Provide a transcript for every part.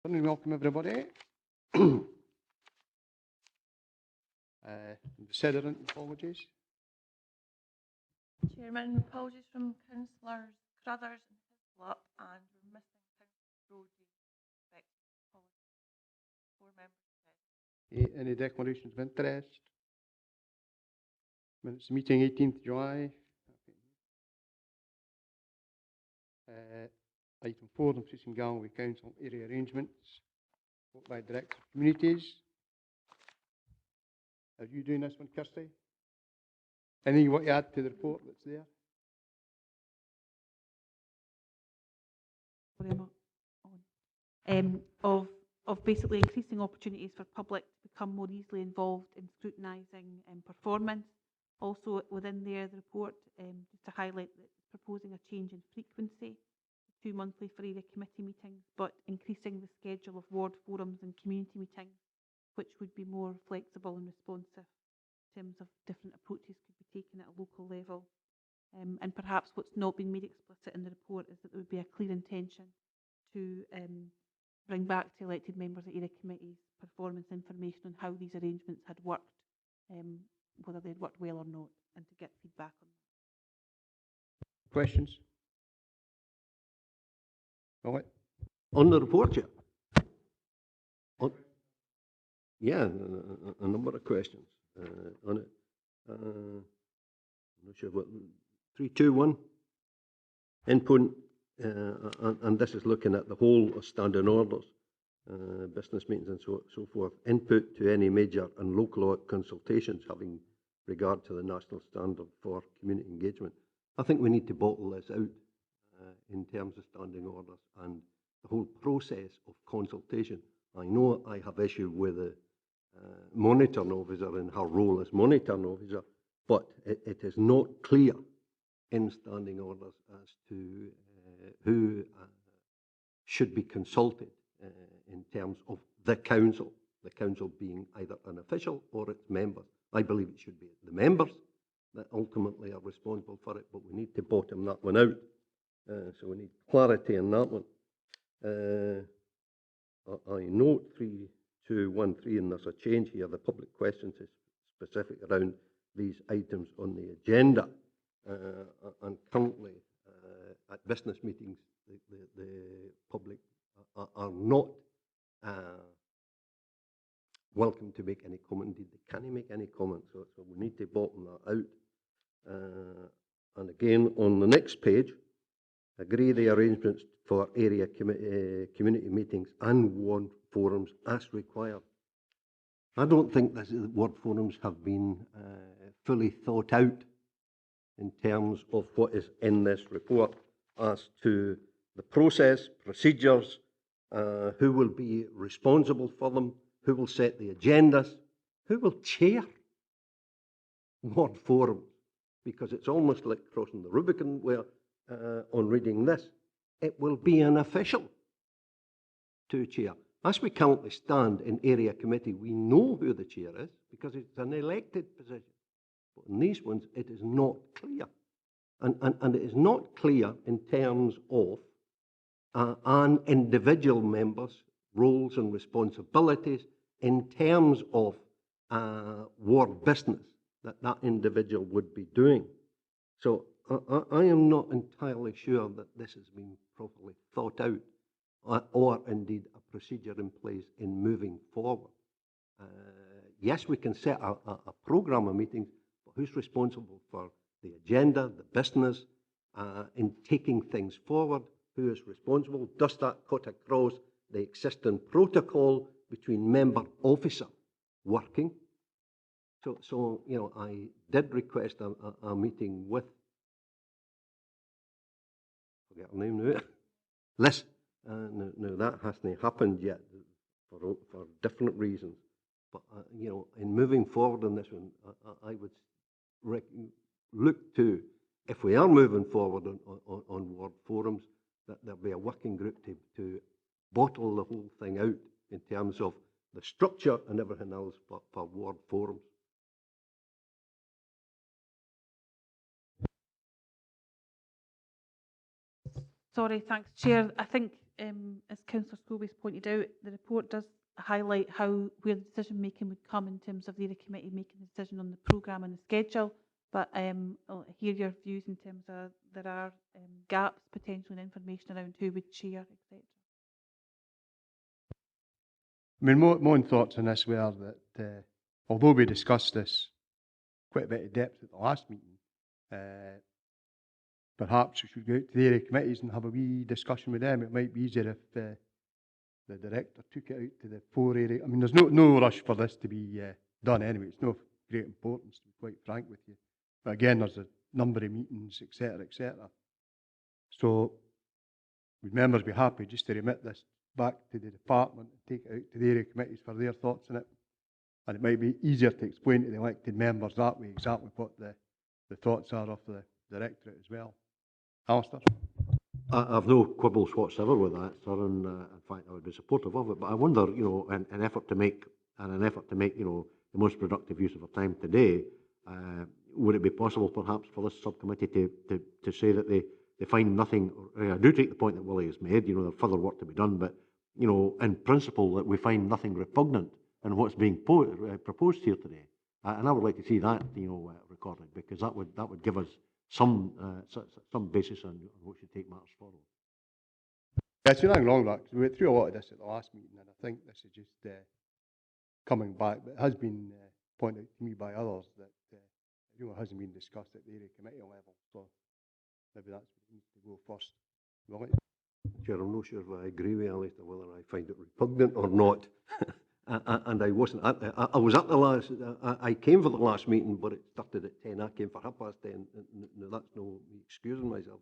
Afternoon, welcome everybody. Sederunt, apologies. Chairman, apologies from Councillors Crothers and Hislop, and we're missing Councillor Brody. Apologies. 4 members present. Any declarations of interest? Minutes meeting 18th July. Item 4, Dumfries and Galloway Council area arrangements. Vote by Director of Communities. Are you doing this one, Kirsty? Anything you want to add to the report that's there? Of basically increasing opportunities for public to become more easily involved in scrutinising performance. Also within there, the report, just to highlight that it's proposing a change in frequency, 2 monthly for area committee meetings, but increasing the schedule of ward forums and community meetings, which would be more flexible and responsive in terms of different approaches could be taken at a local level. And perhaps what's not been made explicit in the report is that there would be a clear intention to bring back to elected members of area committees performance information on how these arrangements had worked, whether they'd worked well or not, and to get feedback on that. Questions? All right. On the report, Chair. Yeah, a number of questions on it. I'm not sure what 321 input, and this is looking at the whole of standing orders, business meetings, and so forth. Input to any major and local consultations having regard to the national standard for community engagement. I think we need to bottle this out in terms of standing orders and the whole process of consultation. I know I have issue with the monitoring officer in her role as monitoring officer, but it is not clear in standing orders as to who should be consulted in terms of the council being either an official or its members. I believe it should be the members that ultimately are responsible for it, but we need to bottom that one out. So we need clarity in that one. I note 3213, and there's a change here. The public questions is specific around these items on the agenda. And currently, at business meetings, the public are not welcome to make any comment. Indeed, they can't make any comment. So we need to bottom that out. And again, on the next page, agree the arrangements for area community meetings and ward forums as required. I don't think that the ward forums have been fully thought out in terms of what is in this report as to the process, procedures, who will be responsible for them, who will set the agendas, who will chair ward forums, because it's almost like crossing the Rubicon where on reading this, it will be an official to chair. As we currently stand in area committee, we know who the chair is because it's an elected position. But in these ones, it is not clear. And it is not clear in terms of an individual member's roles and responsibilities in terms of ward business that individual would be doing. So I am not entirely sure that this has been properly thought out or indeed a procedure in place in moving forward. Yes, we can set a programme of meetings, but who's responsible for the agenda, the business, in taking things forward? Who is responsible? Does that cut across the existing protocol between member officer working? So you know, I did request a meeting with, forget her name now, Liz. No, that hasn't happened yet for different reasons. But you know, in moving forward on this one, I would look to, if we are moving forward on ward forums, that there'll be a working group to bottle the whole thing out in terms of the structure and everything else for ward forums. Sorry, thanks, Chair. I think as Councillor Scobie's pointed out, the report does highlight where the decision making would come in terms of the area committee making the decision on the programme and the schedule. But I'll hear your views in terms of there are gaps potentially in information around who would chair, etc. I mean, my own thoughts on this were that although we discussed this quite a bit of depth at the last meeting, perhaps we should go out to the area committees and have a wee discussion with them. It might be easier if the director took it out to the 4 area. I mean, there's no rush for this to be done anyway. It's no great importance, to be quite frank with you. But again, there's a number of meetings, etc., etc. So would members be happy just to remit this back to the department and take it out to the area committees for their thoughts on it? And it might be easier to explain to the elected members that way exactly what the thoughts are of the directorate as well. Alistair? I've no quibbles whatsoever with that, sir, and in fact I would be supportive of it. But I wonder, you know, an effort to make, you know, the most productive use of our time today, would it be possible perhaps for this subcommittee to say that they find nothing, I do take the point that Willie has made, you know, there's further work to be done, but, you know, in principle that we find nothing repugnant in what's being proposed here today. And I would like to see that, you know, recorded, because that would give us some basis on which to take matters forward. Yeah, it's nothing wrong with that, because we went through a lot of this at the last meeting, and I think this is just coming back. But it has been pointed out to me by others that you know, it hasn't been discussed at the area committee level, so maybe that's what needs to go first. Right? Chair, I'm not sure if I agree with Alistair whether I find it repugnant or not. And I wasn't at I was at the last, I came for the last meeting, but it started at 10. I came for 10:30. No, that's no me excusing myself.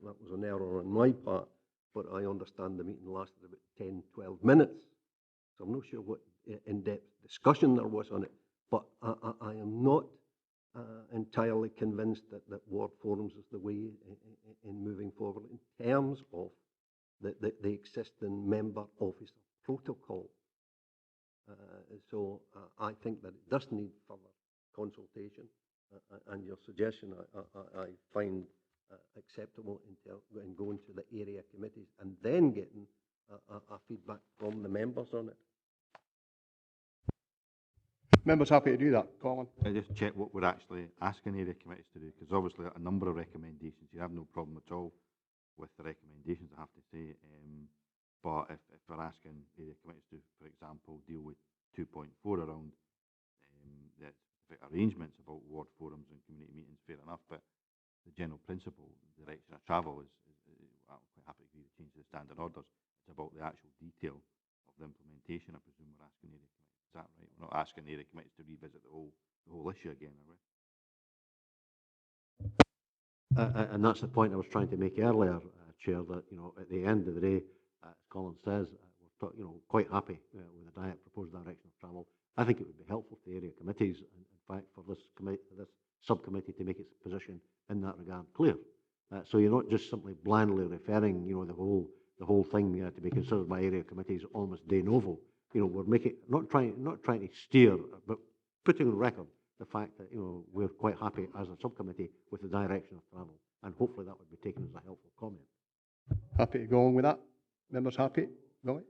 That was an error on my part, but I understand the meeting lasted about 10, 12 minutes. So I'm not sure what in-depth discussion there was on it, but I am not entirely convinced that ward forums is the way in moving forward in terms of the existing member officer protocol. So I think that it does need further consultation, and your suggestion I find acceptable in going to the area committees and then getting a feedback from the members on it. Members happy to do that, Colin? I just check what we're actually asking area committees to do, because obviously a number of recommendations, you have no problem at all with the recommendations, I have to say. But if we're asking area committees to, for example, deal with 2.4 around the specific arrangements about ward forums and community meetings, fair enough. But the general principle, the direction of travel is I'm quite happy to agree to change the standard orders. It's about the actual detail of the implementation. I presume we're asking area committees. Is that right? We're not asking area committees to revisit the whole issue again, are we? And that's the point I was trying to make earlier, Chair, that, you know, at the end of the day, as Colin says, we're you know, quite happy with the proposed direction of travel. I think it would be helpful to area committees, in fact, for this subcommittee to make its position in that regard clear. So you're not just simply blandly referring, you know, the whole thing to be considered by area committees almost de novo. You know, we're making not trying to steer, but putting on record the fact that, you know, we're quite happy as a subcommittee with the direction of travel, and hopefully that would be taken as a helpful comment. Happy to go on with that? Members happy? Right?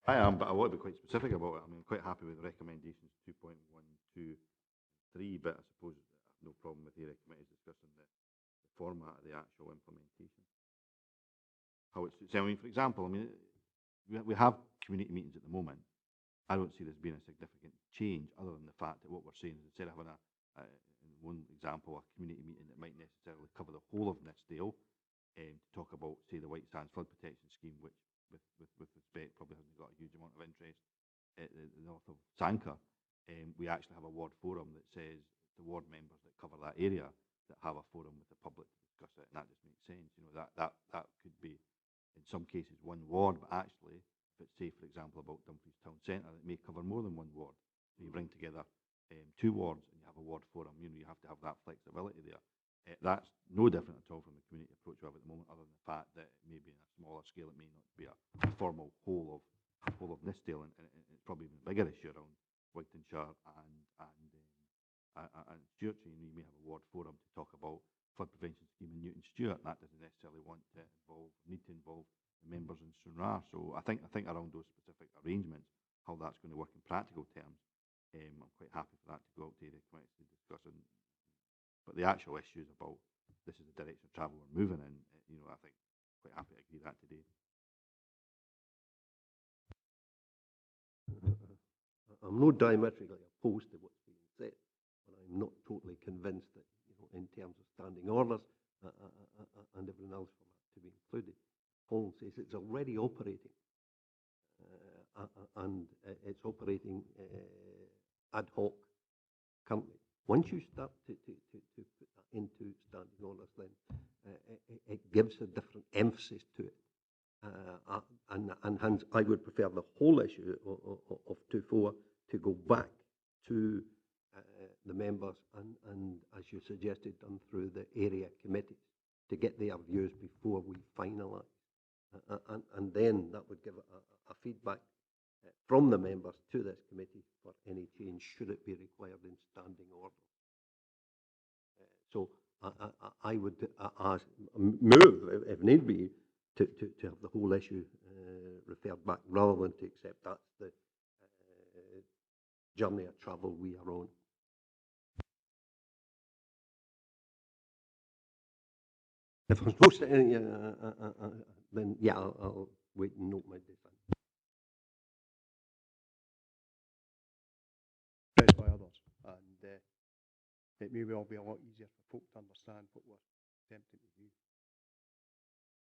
I am, but I want to be quite specific about it. I mean, I'm quite happy with the recommendations 2.123, but I suppose I have no problem with the area committees discussing the format of the actual implementation. How it's, so, I mean, for example, I mean, we have community meetings at the moment. I don't see this being a significant change, other than the fact that what we're saying is, instead of having in one example, a community meeting that might necessarily cover the whole of Nithsdale, to talk about, say, the White Sands Flood Protection Scheme, which, with respect, probably hasn't got a huge amount of interest at the north of Sanka. We actually have a ward forum that says the ward members that cover that area that have a forum with the public to discuss it, and that just makes sense. You know, that could be, in some cases, one ward, but actually, if it's, say, for example, about Dumfries Town Centre, it may cover more than one ward. So you bring together 2 wards and you have a ward forum. You know, you have to have that flexibility there. That's no different at all from the community approach we have at the moment, other than the fact that maybe on a smaller scale it may not be a formal whole of Nithsdale, and it's probably even a bigger issue around Whitingshire and Stewart. You may have a ward forum to talk about flood prevention scheme in Newton Stewart, and that doesn't necessarily need to involve members in Sunra. So I think around those specific arrangements, how that's going to work in practical terms, I'm quite happy for that to go out to the committee to discuss. But the actual issues about this is the direction of travel we're moving in, I think quite happy to agree that today. I'm not diametrically opposed to what's being said, but I'm not totally convinced that, in terms of standing orders and everything else for that to be included. Paul says it's already operating, and it's operating ad hoc currently. Once you start to put that into standing orders, then it gives a different emphasis to it. And hence, I would prefer the whole issue of 2.4 to go back to the members and, as you suggested, done through the area committees to get their views before we finalise. And then that would give a feedback from the members to this committee for any change, should it be required in standing order. So I would move, if need be, to have the whole issue referred back, rather than to accept that's the journey of travel we are on. If there's no, then yeah, I'll wait and note my dissent. Expressed by others, and it may well be a lot easier for folk to understand what we're attempting to do.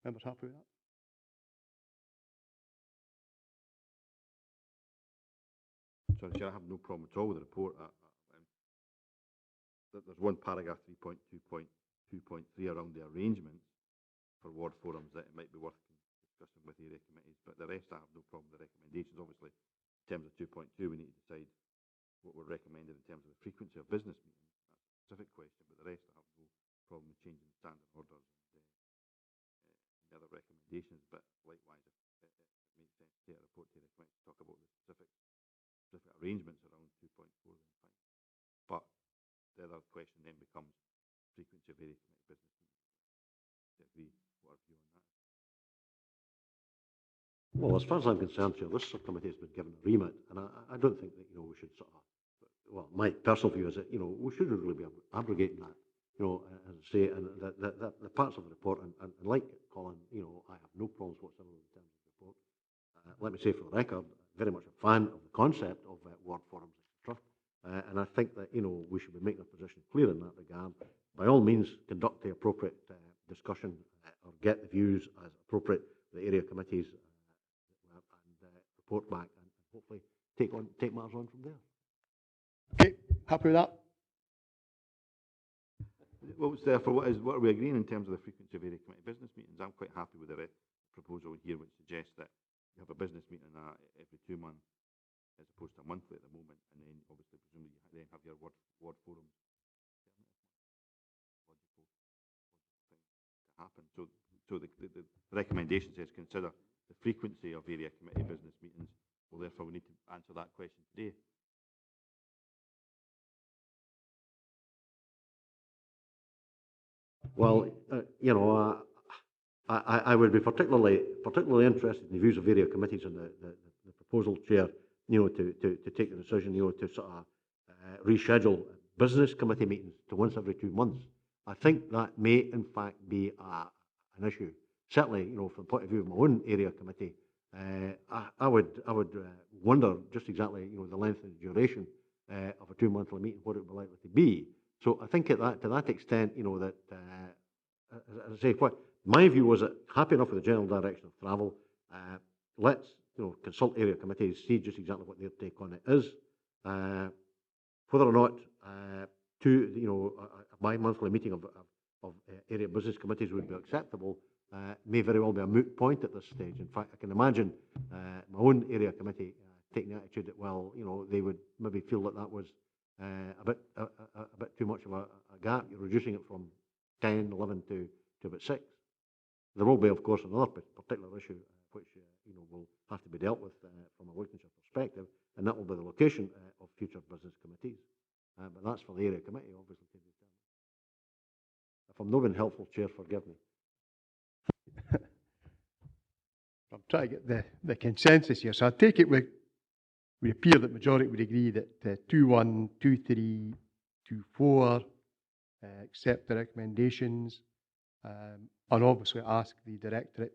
Members happy with that? So I have no problem at all with the report. There's one paragraph 3.2.2.3 around the arrangements for ward forums that it might be worth discussing with area committees, but the rest I have no problem with the recommendations. Obviously, in terms of 2.2, we need to decide what we're recommending in terms of the frequency of business meetings. That's a specific question, but the rest I have no problem with changing standard orders and the other recommendations. But likewise, if it makes sense to take a report to the committee to talk about the specific arrangements around 2.4, then fine. But the other question then becomes frequency of area committee business meetings. To agree, what our view on that is. Well, as far as I'm concerned, this subcommittee has been given a remit, and I don't think that we should sort of. Well, my personal view is that we shouldn't really be abrogating that. As I say, and the parts of the report, and like Colin, I have no problems whatsoever in terms of the report. Let me say for the record, very much a fan of the concept of ward forums, etc. And I think that we should be making our position clear in that regard. By all means, conduct the appropriate discussion or get the views as appropriate for the area committees and report back, and hopefully take matters on from there. Okay, happy with that? Well, what are we agreeing in terms of the frequency of area committee business meetings? I'm quite happy with the proposal here, which suggests that you have a business meeting every 2 months as opposed to monthly at the moment, and then obviously presumably you then have your ward forums. Logical thing to happen. So the recommendation says consider the frequency of area committee business meetings. Well, therefore we need to answer that question today. Well, I would be particularly interested in the views of area committees and the proposal, Chair, to take the decision, to sort of reschedule business committee meetings to once every 2 months. I think that may, in fact, be an issue. Certainly, from the point of view of my own area committee, I would wonder just exactly, the length and duration of a 2-monthly meeting, what it would be likely to be. So I think to that extent, that, as I say, my view was that happy enough with the general direction of travel. Let's consult area committees, see just exactly what their take on it is. Whether or not a bi-monthly meeting of area business committees would be acceptable may very well be a moot point at this stage. In fact, I can imagine my own area committee taking the attitude that, well, they would maybe feel that was a bit too much of a gap. You're reducing it from 10, 11 to about 6. There will be, of course, another particular issue which will have to be dealt with from a Lincolnshire perspective, and that will be the location of future business committees. But that's for the area committee, obviously, to determine. If I'm not been helpful, Chair, forgive me. try to get the consensus here. So I take it we appear that majority would agree that 2.1, 2.3, 2.4 accept the recommendations, and obviously ask the directorate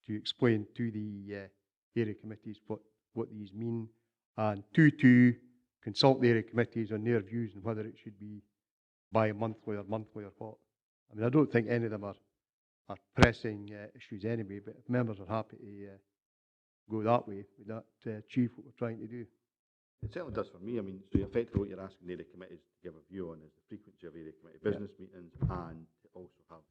to explain to the area committees what these mean, and 2.2 consult the area committees on their views and whether it should be bi-monthly or monthly or what. I mean, I don't think any of them are pressing issues anyway, but if members are happy to go that way, would that achieve what we're trying to do? It certainly does for me. I mean, so effectively what you're asking the area committees to give a view on is the frequency of area committee business meetings, and to also have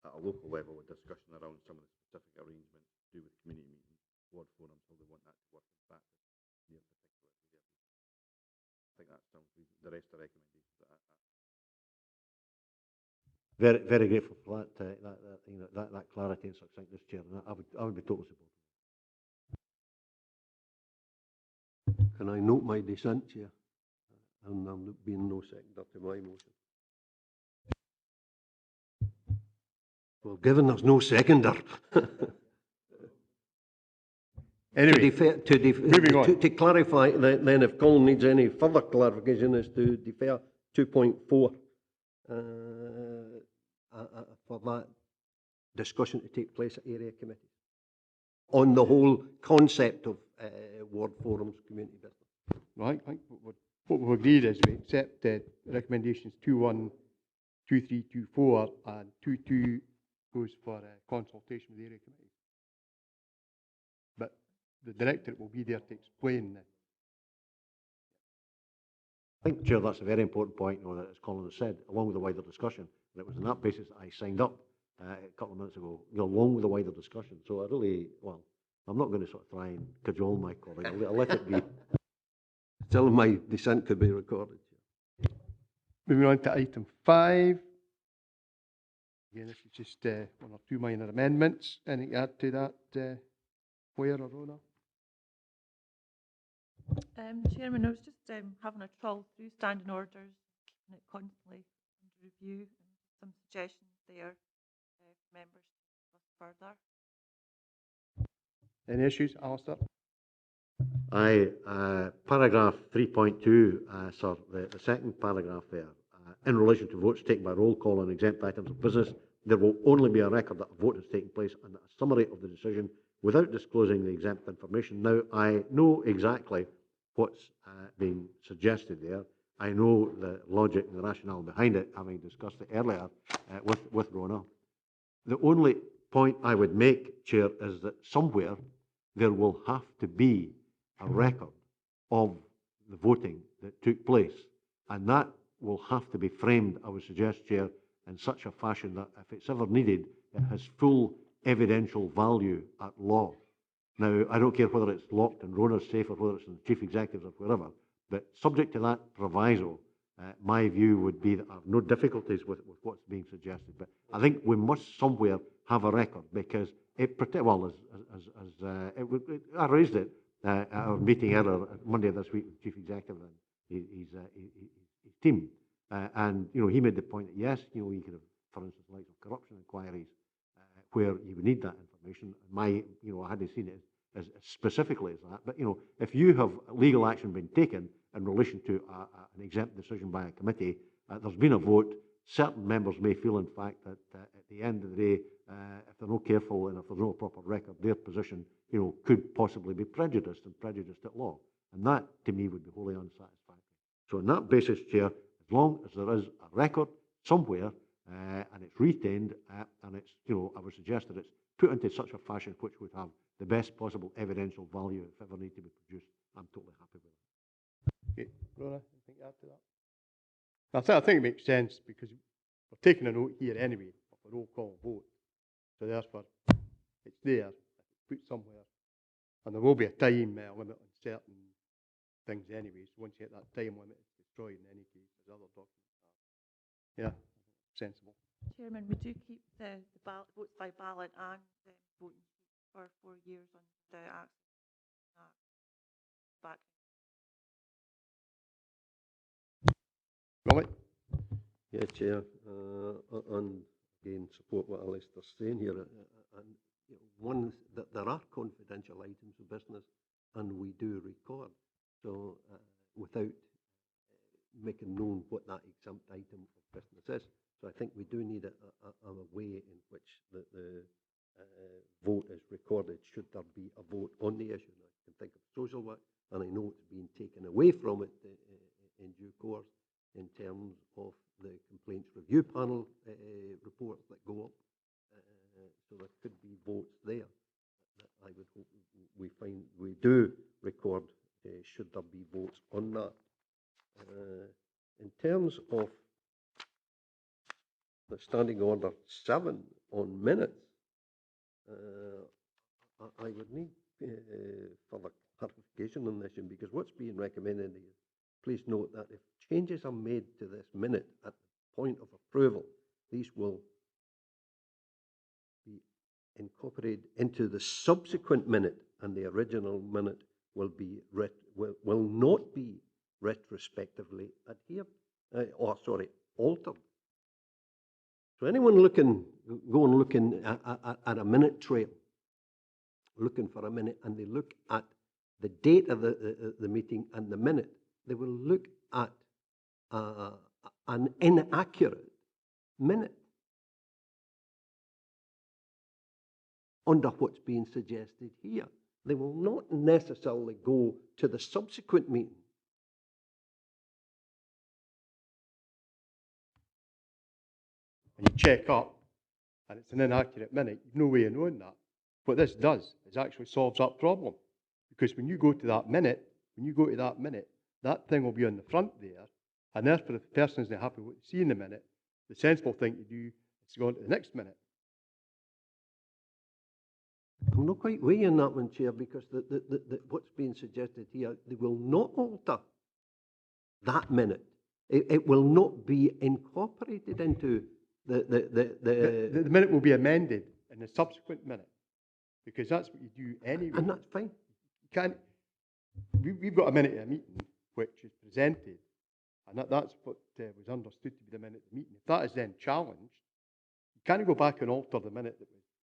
at a local level a discussion around some of the specific arrangements to do with community meetings, ward forums, how they want that to work in practice near particular area. I think that sounds reasonable. The rest of the recommendations Very, very grateful for that clarity and succinctness, Chair. And I would be totally supportive. Can I note my dissent, Chair? And there being no seconder to my motion. Well, given there's no seconder, Anyway, moving on. To clarify, then if Colin needs any further clarification, is to defer 2.4 for that discussion to take place at area committee on the whole concept of ward forums, community business. Right, I think what we've agreed is we accept recommendations 2.1, 2.3, 2.4, and 2.2 goes for consultation with the area committee. But the directorate will be there to explain I think, Chair, that's a very important point, that, as Colin has said, along with the wider discussion. And it was on that basis that I signed up a couple of minutes ago, along with the wider discussion. So I really, well, I'm not going to sort of try and cajole my colleague. I'll let it be. Still, my dissent could be recorded. Moving on to item 5. Again, this is just 1 or 2 minor amendments. Anything to add to that, Claire or Rona? Chairman, I was just having a trawl through standing orders, keeping it constantly under review, and some suggestions there for members to discuss further. Any issues, Alistair? Paragraph 3.2, sir, the second paragraph there. In relation to votes taken by roll call on exempt items of business, there will only be a record that a vote has taken place and a summary of the decision without disclosing the exempt information. Now, I know exactly what's being suggested there. I know the logic and the rationale behind it, having discussed it earlier with Rona. The only point I would make, Chair, is that somewhere there will have to be a record of the voting that took place, and that will have to be framed, I would suggest, Chair, in such a fashion that if it's ever needed, it has full evidential value at law. Now, I don't care whether it's locked in Rona's safe or whether it's in the chief executives or wherever, but subject to that proviso, my view would be that I have no difficulties with what's being suggested. But I think we must somewhere have a record, because it, well, I raised it at our meeting earlier Monday of this week with the chief executive and his team, and he made the point that yes, you could have, for instance, like corruption inquiries where you would need that information. I hadn't seen it as specifically as that, but if you have legal action been taken in relation to an exempt decision by a committee, there's been a vote. Certain members may feel, in fact, that at the end of the day, if they're not careful and if there's no proper record, their position, could possibly be prejudiced and prejudiced at law. And that, to me, would be wholly unsatisfactory. So on that basis, Chair, as long as there is a record somewhere and it's retained and it's, I would suggest that it's put into such a fashion which would have the best possible evidential value if ever need to be produced, I'm totally happy with it. Okay, Rona, anything to add to that? I think it makes sense, because we're taking a note here anyway of a roll call vote. So therefore, it's there, it's put somewhere. And there will be a time limit on certain things anyway. So once you hit that time limit, it's destroyed in any case, as other documents are. Yeah, sensible. Chairman, we do keep the votes by ballot and the voting for 4 years on the access back. Robert? Yeah, Chair, and again support what Alistair's saying here. And one, that there are confidential items of business, and we do record. So without making known what that exempt item of business is. So I think we do need a way in which the vote is recorded should there be a vote on the issue. Now, I can think of social work, and I know it's been taken away from it in due course in terms of the complaints review panel reports that go up. So there could be votes there. I would hope we do record should there be votes on that. In terms of the Standing Order 7 on minutes, I would need further clarification on this, because what's being recommended is, please note that if changes are made to this minute at the point of approval, these will be incorporated into the subsequent minute, and the original minute will not be retrospectively altered. So anyone looking at a minute trail, looking for a minute, and they look at the date of the meeting and the minute, they will look at an inaccurate minute under what's being suggested here. They will not necessarily go to the subsequent meeting. And you check up, and it's an inaccurate minute, you've no way of knowing that. What this does is actually solves that problem. Because when you go to that minute, that thing will be on the front there, and therefore if the person isn't happy with what they see in the minute, the sensible thing to do is to go on to the next minute. I'm not quite weighing that one, Chair, because what's being suggested here, they will not alter that minute. It will not be incorporated into the minute will be amended in the subsequent minute, because that's what you do anyway. And that's fine. You can't. We've got a minute of a meeting which is presented, and that's what was understood to be the minute of the meeting. If that is then challenged, you can't go back and alter the minute that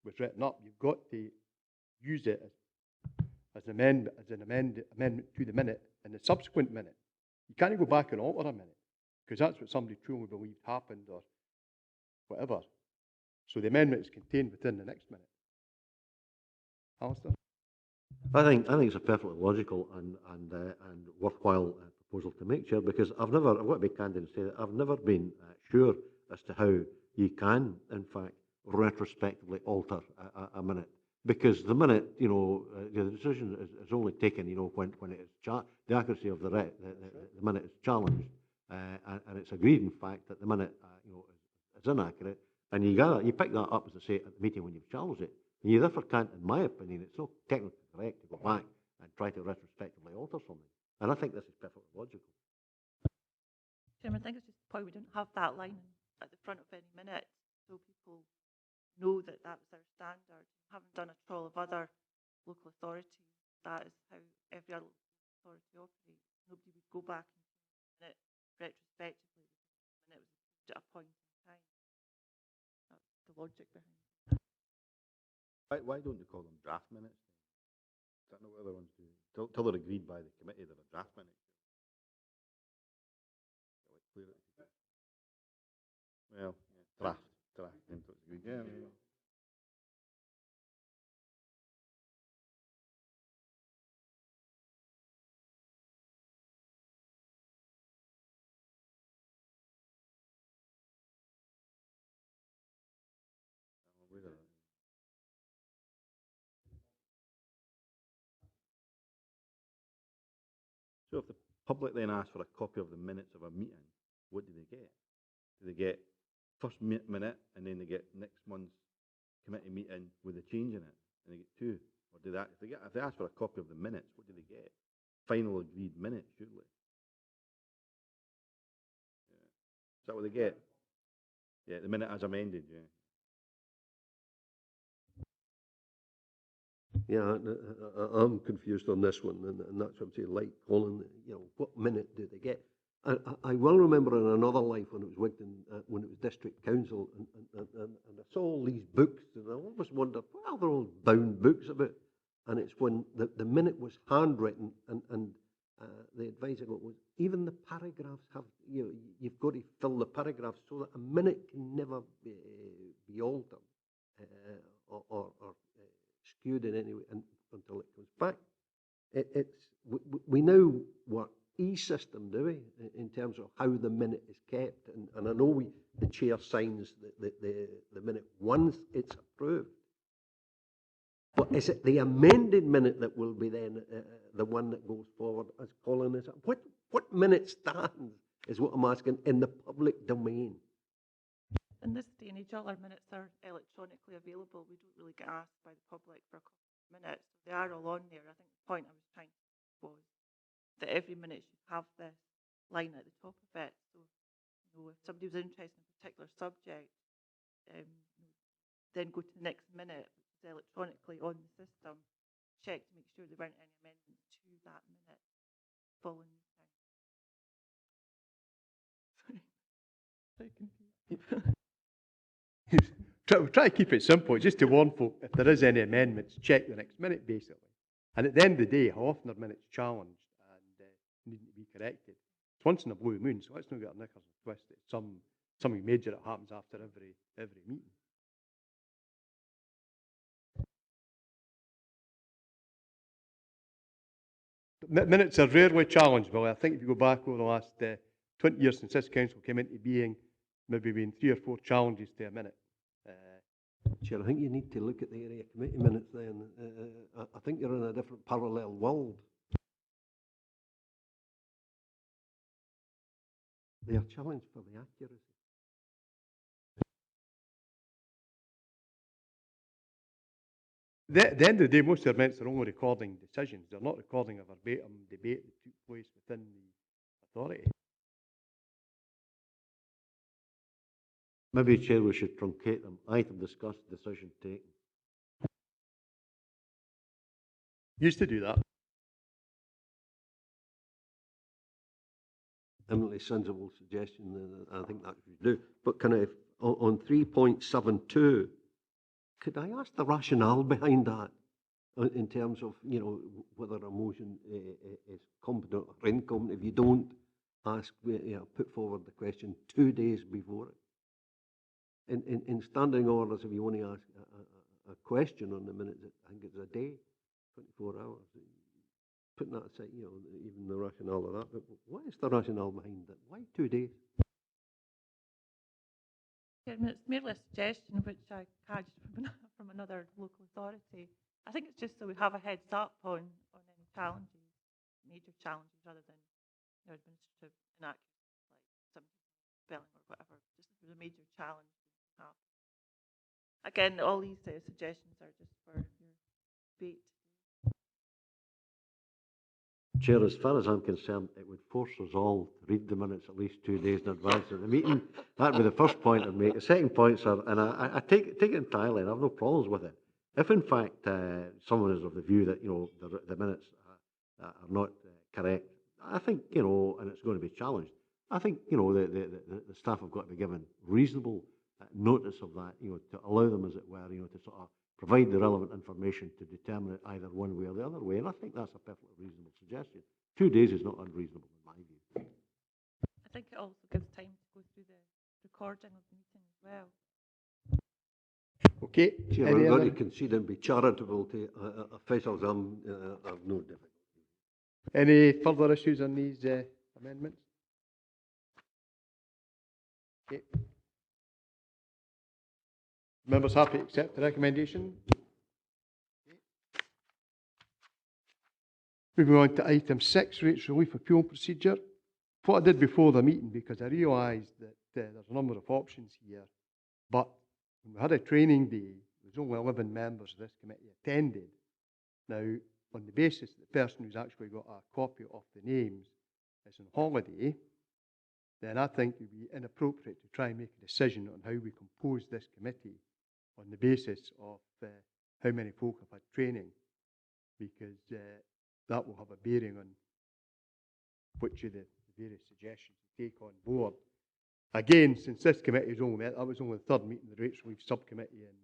was written up. You've got to use it as an amendment to the minute in the subsequent minute. You can't go back and alter a minute, because that's what somebody truly believed happened or whatever. So the amendment is contained within the next minute. Alistair? I think it's a perfectly logical and worthwhile proposal to make, Chair, because I've got to be candid and say that I've never been sure as to how you can, in fact, retrospectively alter a minute. Because the minute, the decision is only taken, when it is the accuracy of the minute is challenged, and it's agreed, in fact, that the minute, is inaccurate, and you pick that up, as I say, at the meeting when you've challenged it, and you therefore can't, in my opinion, it's not technically correct to go back and try to retrospectively alter something. And I think this is perfectly logical. Chairman, I think it's just the point we don't have that line at the front of any minute, so people know that that was our standard. Having done a trial of other local authorities, that is how every other local authority operates. Nobody would go back and change it retrospectively when it was approved at a point in time. That's the logic behind it. Why don't you call them draft minutes? Is that not what other ones do? Till they're agreed by the committee, they're a draft minute. Well, yeah, draft, until it's agreed. Yeah. So if the public then asks for a copy of the minutes of a meeting, what do they get? Do they get first minute, and then they get next month's committee meeting with a change in it, and they get two? Or do that? If they ask for a copy of the minutes, what do they get? Final agreed minutes, surely. Yeah. Is that what they get? Yeah, the minute as amended, yeah. Yeah, I'm confused on this one, and that's what I'm saying. Like Colin, what minute do they get? I will remember in another life when it was worked in, when it was district council, and I saw all these books, and I always wondered, what are there all bound books about? And it's when the minute was handwritten, and the advice I got was, even the paragraphs have, you know, you've got to fill the paragraphs so that a minute can never be altered or skewed in any way until it comes back. We know what e-system, do we, in terms of how the minute is kept, and I know the chair signs the minute once it's approved. But is it the amended minute that will be then the one that goes forward, as Colin is? What minute stands is what I'm asking in the public domain. In this day and age, all our minutes are electronically available. We don't really get asked by the public for a couple of minutes. They are all on there. I think the point I was trying to make was that every minute should have this line at the top of it. So, you know, if somebody was interested in a particular subject, then go to the next minute, which is electronically on the system, check to make sure there weren't any amendments to that minute following the time. Sorry. Try to keep it simple, just to warn folk, if there is any amendments, check the next minute, basically. And at the end of the day, how often are minutes challenged and needing to be corrected? It's once in a blue moon, so let's not get our knickers twisted. It's something major that happens after every meeting. Minutes are rarely challenged, Billy. I think if you go back over the last 20 years since this council came into being, maybe been 3 or 4 challenges to a minute. Chair, I think you need to look at the area committee minutes then. I think you're in a different parallel world. They are challenged for the accuracy. At the end of the day, most of their minutes are only recording decisions. They're not recording a verbatim debate that took place within the authority. Maybe, Chair, we should truncate them. Item discussed, decision taken. Used to do that. Eminently sensible suggestion, and I think that we should do. But can I, on 3.72, could I ask the rationale behind that in terms of, you know, whether a motion is competent or incompetent? If you don't ask, you know, put forward the question 2 days before it. In standing orders, if you want to ask a question on the minutes, I think it's a day, 24 hours. Putting that aside, you know, even the rationale of that, but what is the rationale behind it? Why 2 days? Chairman, it's merely a suggestion which I cadged from another local authority. I think it's just so we have a heads up on any challenges, major challenges, rather than, you know, administrative inaccuracies like some spelling or whatever. Just if there's a major challenge. Again, all these suggestions are just for your debate. Chair, as far as I'm concerned, it would force us all to read the minutes at least 2 days in advance of the meeting. That would be the first point I'd make. The second point, sir, and I take it entirely, and I have no problems with it. If in fact someone is of the view that, you know, the minutes are not correct, I think, you know, and it's going to be challenged, I think, you know, the staff have got to be given reasonable notice of that, you know, to allow them, as it were, you know, to sort of provide the relevant information to determine it either one way or the other way. And I think that's a perfectly reasonable suggestion. 2 days is not unreasonable in my view. I think it also gives time to go through the recording of the meeting as well. Okay. Chair, we're going to concede and be charitable to officials. I've no difficulty. Any further issues on these amendments? Okay. Members happy to accept the recommendation? Okay. Moving on to item 6, rates relief appeal procedure. What I did before the meeting, because I realised that there's a number of options here, but when we had a training day, there was only 11 members of this committee attended. Now, on the basis that the person who's actually got a copy of the names is on holiday, then I think it would be inappropriate to try and make a decision on how we compose this committee on the basis of how many folk have had training, because that will have a bearing on which of the the various suggestions to take on board. Again, since this committee has only met, that was only the third meeting of the Rates Relief Subcommittee in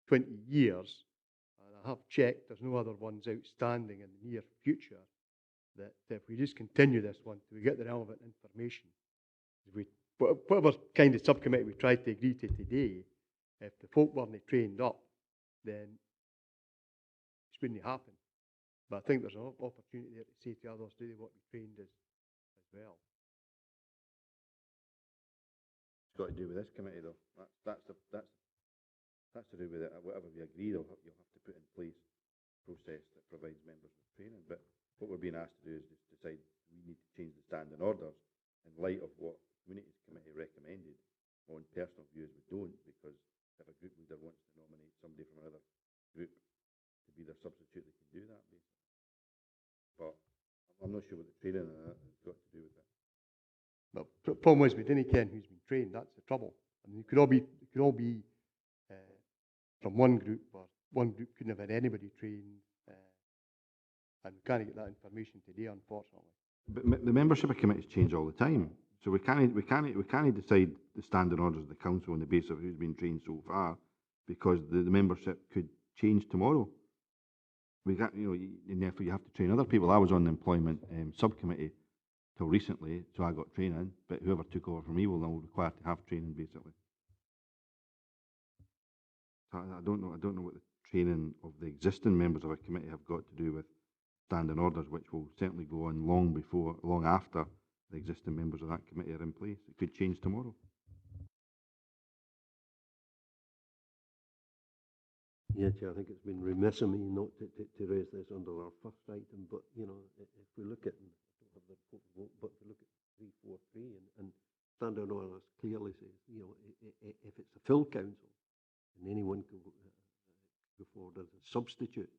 20 years, and I have checked, there's no other ones outstanding in the near future, that if we just continue this one till we get the relevant information, whatever kind of subcommittee we try to agree to today, if the folk weren't trained up, then it wouldn't happen. But I think there's an opportunity there to say to others, do they want to be trained as well? It's got to do with this committee, though. That's to do with it. Whatever we agree, you'll have to put in place a process that provides members with training. But what we're being asked to do is just decide we need to change the standing orders in light of what the Communities Committee recommended. On personal views, we don't, because if a group leader wants to nominate somebody from another group to be their substitute, they can do that, basically. But I'm not sure what the training has got to do with that. But the problem is we didn't ken who's been trained. That's the trouble. I mean, it could all be from one group, or one group couldn't have had anybody trained, and we can't get that information today, unfortunately. But the membership of committees change all the time, so we can't decide the standing orders of the council on the basis of who's been trained so far, because the membership could change tomorrow. We can't, and therefore you have to train other people. I was on the employment subcommittee till recently, so I got training, but whoever took over from me will now require to have training, basically. So I don't know what the training of the existing members of a committee have got to do with standing orders, which will certainly go on long after the existing members of that committee are in place. It could change tomorrow. Yeah, Chair, I think it's been remiss of me not to raise this under our first item, but, if we look at, I don't have the report, but if we look at 343 and standing orders clearly says, if it's a full council, and anyone can go forward as a substitute,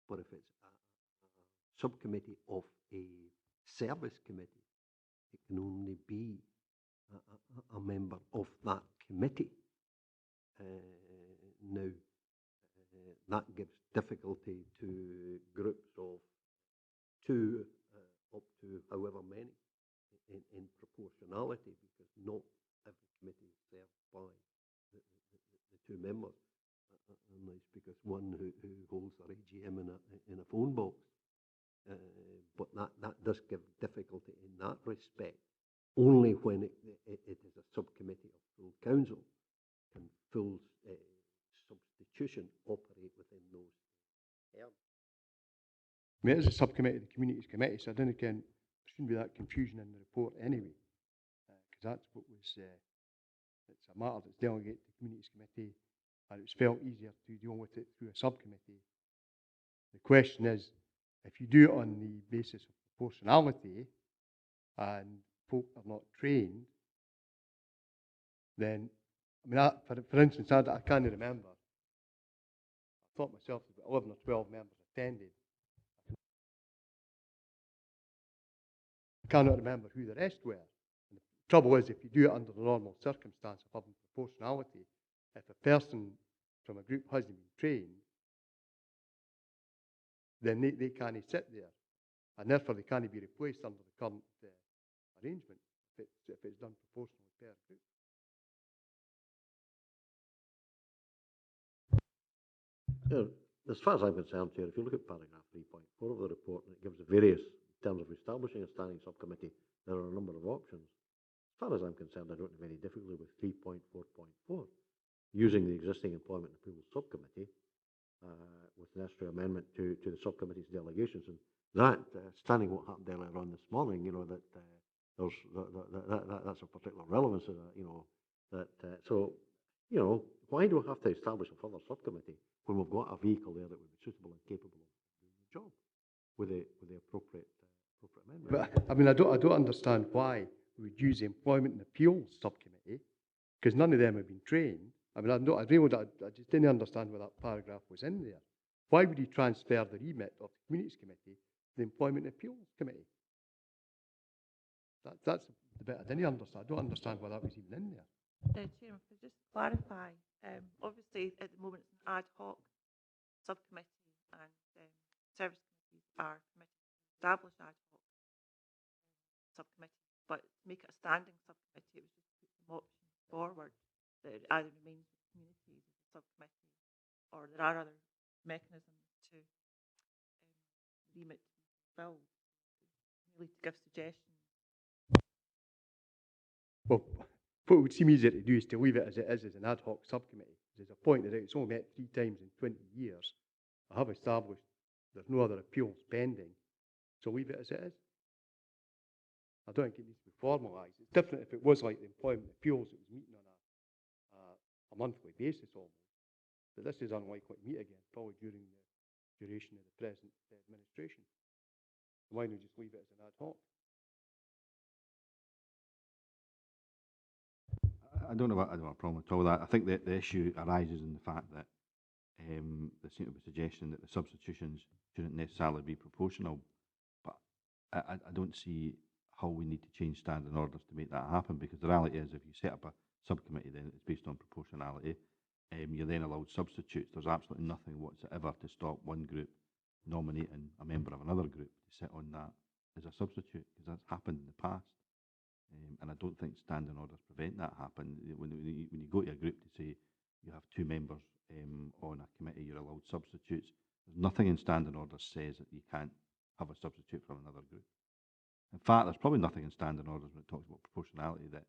but if it's a subcommittee of a service committee, it can only be a member of that committee. Now, that gives difficulty to groups of two up to however many in proportionality, because not every committee is served by the two members, unless because one who holds their AGM in a phone box. But that does give difficulty in that respect. Only when it is a subcommittee of full council can full substitution operate within those terms. I mean, it is a subcommittee of the Communities Committee, so I don't think there shouldn't be that confusion in the report anyway, because that's what was, it's a matter that's delegated to the Communities Committee, and it was felt easier to deal with it through a subcommittee. The question is, if you do it on the basis of proportionality and folk are not trained, then, I mean, for instance, I can't remember. I thought myself that 11 or 12 members attended. I cannot remember who the rest were. And the trouble is, if you do it under the normal circumstance of having proportionality, if a person from a group hasn't been trained, then they can't sit there, and therefore they can't be replaced under the current arrangement if it's done proportionally per group. As far as I'm concerned, Chair, if you look at paragraph 3.4 of the report, it gives the various, in terms of establishing a standing subcommittee, there are a number of options. As far as I'm concerned, I don't have any difficulty with 3.4.4, using the existing employment and approval subcommittee with the necessary amendment to the subcommittee's delegations. And that, standing what happened earlier on this morning, that that's of particular relevance to that, why do we have to establish a further subcommittee when we've got a vehicle there that would be suitable and capable of doing the job with the appropriate amendment? But I mean, I don't understand why we would use the Employment and Appeals Subcommittee, because none of them have been trained. I mean, I just didn't understand why that paragraph was in there. Why would you transfer the remit of the Communities Committee to the Employment and Appeals Committee? That's the bit I didn't understand. I don't understand why that was even in there. Chairman, to just clarify, obviously at the moment it's an ad hoc subcommittee, and service committees are permitted to establish ad hoc subcommittee, but to make it a standing subcommittee, it was just to put some options forward that it either remains with communities as a subcommittee, or there are other mechanisms to remit to be fulfilled, really to give suggestions. Well, what would seem easier to do is to leave it as it is as an ad hoc subcommittee. There's a point that it's only met 3 times in 20 years. I have established there's no other appeals pending, so leave it as it is. I don't think it needs to be formalised. It's different if it was like the employment appeals, it was meeting on a monthly basis almost. But this is unlikely to meet again, probably during the duration of the present administration. Why not just leave it as an ad hoc? I don't have a problem at all with that. I think that the issue arises in the fact that there seems to be a suggestion that the substitutions shouldn't necessarily be proportional, but I don't see how we need to change standing orders to make that happen, because the reality is if you set up a subcommittee then it's based on proportionality, you're then allowed substitutes. There's absolutely nothing whatsoever to stop one group nominating a member of another group to sit on that as a substitute, because that's happened in the past. And I don't think standing orders prevent that happen. When you go to a group to say you have 2 members on a committee, you're allowed substitutes. There's nothing in standing orders says that you can't have a substitute from another group. In fact, there's probably nothing in standing orders when it talks about proportionality that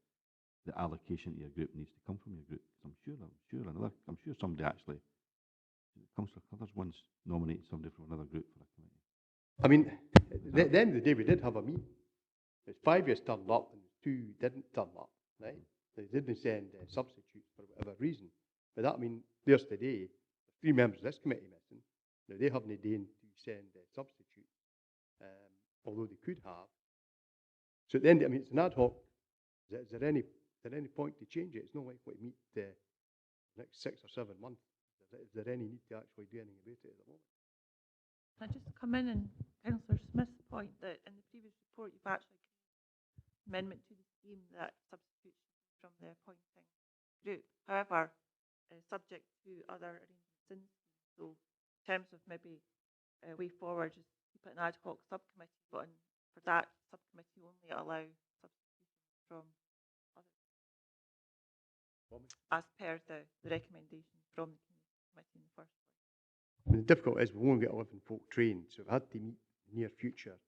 the allocation to your group needs to come from your group. I'm sure somebody actually, Councillor Covers once nominated somebody from another group for a committee. I mean, at the end of the day, we did have a meeting. There's 5 years turned up and 2 didn't turn up, right? They didn't send substitutes for whatever reason. But that, I mean, there's today, 3 members of this committee missing. Now, they haven't deigned to send substitutes, although they could have. So at the end, I mean, it's an ad hoc. Is there any point to change it? It's not likely to meet the next 6 or 7 months. Is there any need to actually do anything about it at the moment? Can I just come in and Councillor Smith's point that in the previous report you've actually amendment to the scheme that substitutes from the appointing group. However, subject to other arrangements in the scheme. So in terms of maybe a way forward, just keep it an ad hoc subcommittee, but for that subcommittee only allow substitutions from others. As per the recommendation from the committee in the first place. I mean, the difficulty is we won't get 11 folk trained, so we've had to meet in the near future,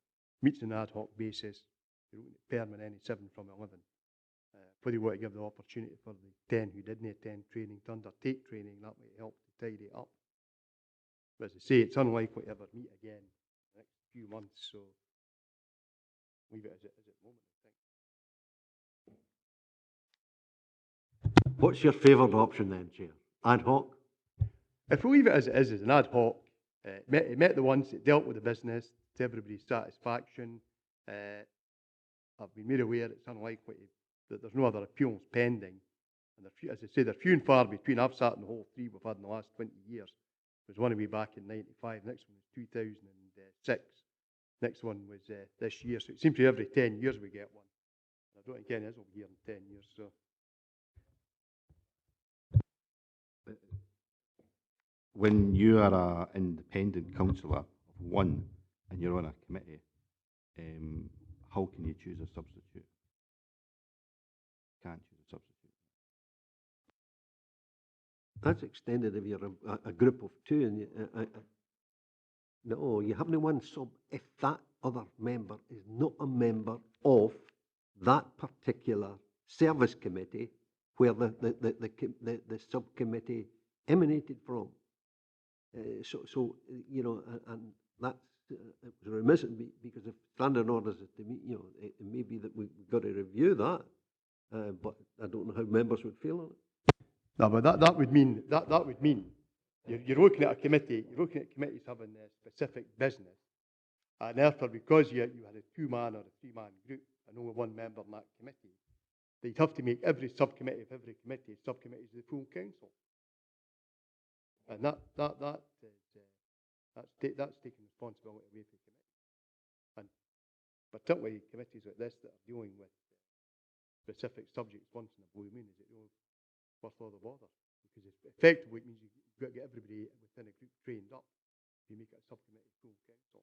meets on an ad hoc basis. You're looking at permanent any 7 from 11. Probably want to give the opportunity for the 10 who didn't attend training to undertake training. That might help to tidy it up. But as I say, it's unlikely to ever meet again in the next few months, so leave it as it is at the moment, I think. What's your favoured option then, Chair? Ad hoc? If we leave it as it is as an ad hoc, it met the ones that dealt with the business to everybody's satisfaction. I've been made aware it's unlikely that there's no other appeals pending. And as I say, they're few and far between. I've sat in the whole 3 we've had in the last 20 years. There was one way back in 95, next one was 2006, next one was this year. So it seems to be every 10 years we get one. I don't think any of us will be here in 10 years. So. When you are an independent councillor of 1 and you're on a committee, how can you choose a substitute? Can't choose a substitute. That's extended if you're a group of 2 and no, you haven't one sub if that other member is not a member of that particular service committee where the subcommittee emanated from. So you know, and that's it was reminiscent because if standing orders is to meet, you know, it may be that we've got to review that, but I don't know how members would feel on it. No, but that would mean you're looking at a committee. You're looking at committees having a specific business, and therefore, because you had a 2-man or a 3-man group and only 1 member in that committee, they'd have to make every subcommittee of every committee subcommittees of the full council, and that's taking responsibility away from committees, and particularly committees like this that are dealing with specific subjects once in a blue moon. Is it really worth all the bother? Because effectively it means you've got to get everybody within a group trained up if you make it a subcommittee full council.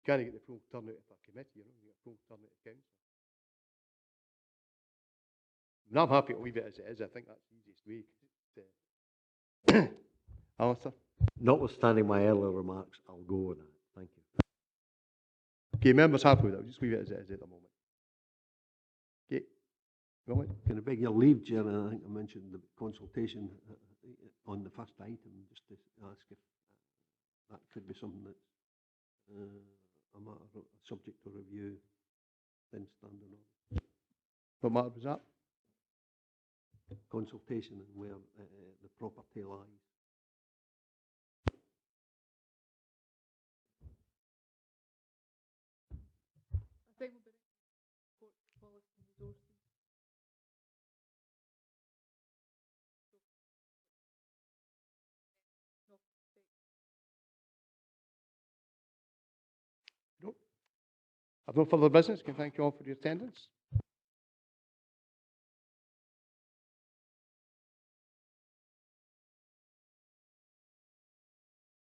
You can't get the full turnout of a committee, you know, you get a full turnout of council. And I'm happy to leave it as it is. I think that's the easiest way. Alistair? Notwithstanding my earlier remarks, I'll go with that. Thank you. Okay, members happy with that. We'll just leave it as it is at the moment. Okay. Right. Can I beg your leave, Chair? I think I mentioned the consultation on the first item, just to ask if that could be something that's a matter of subject to review, then standing on. What matter was that? Consultation and where the property lies. Nope. I've no further business. Can thank you all for your attendance.